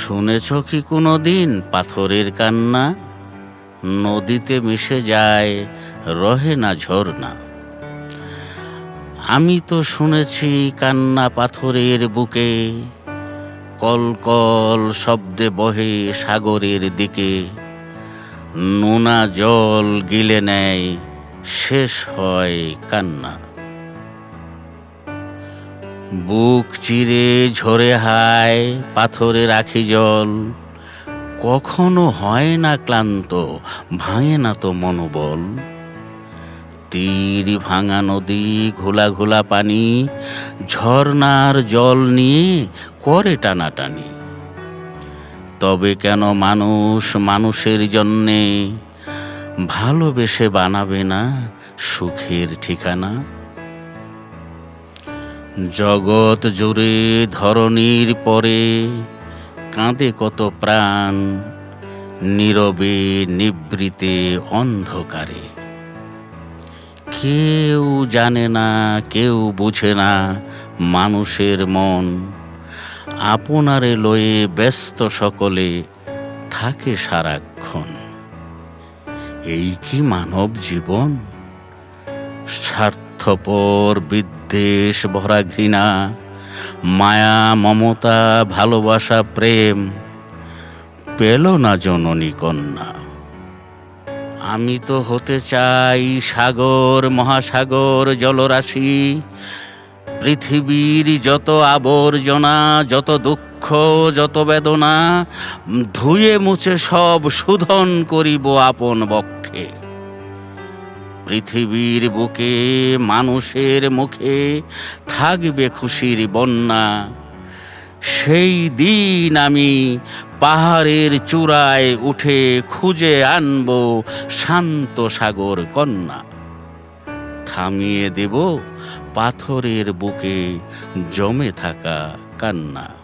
শুনেছ কি কোনো দিন পাথরের কান্না? নদীতে মিশে যায়, রহে না ঝরনা। আমি তো শুনেছি কান্না পাথরের বুকে, কল কল শব্দে বহে সাগরের দিকে। নোনা জল গিলে নেয়, শেষ হয় কান্না। বুক চিরে ঝরে হায় পাথরের আখি জল, কখনো হয় না ক্লান্ত, ভাঙে না তো মনোবল। তীর ভাঙা নদী, ঘোলা ঘোলা পানি, ঝর্নার জল নিয়ে করে টানাটানি। তবে কেন মানুষ মানুষের জন্যে ভালোবেসে বানাবে না সুখের ঠিকানা? জগৎ জুড়ে ধরণীর পরে কাঁদে কত প্রাণ, নীরবে নিভৃতে অন্ধকারে। কেউ জানে না, কেউ বুঝে না মানুষের মন। আপনারে লয়ে ব্যস্ত সকলে থাকে সারাক্ষণ। এই কি মানব জীবন? স্বার্থপর বিদ্বেষ ভরা ঘৃণা, মায়া মমতা ভালোবাসা প্রেম পেল না জননী কন্যা। আমি তো হতে চাই সাগর মহাসাগর জলরাশি, পৃথিবীর যত আবর্জনা, যত দুঃখ, যত বেদনা ধুয়ে মুছে সব শোধন করিব আপন বক্ষে। পৃথিবীর বুকে মানুষের মুখে থাকবে খুশির বন্যা। সেই দিন আমি পাহাড়ের চূড়ায় উঠে খুঁজে আনব শান্ত সাগর কন্যা। থামিয়ে দেব পাথরের বুকে জমে থাকা কান্না।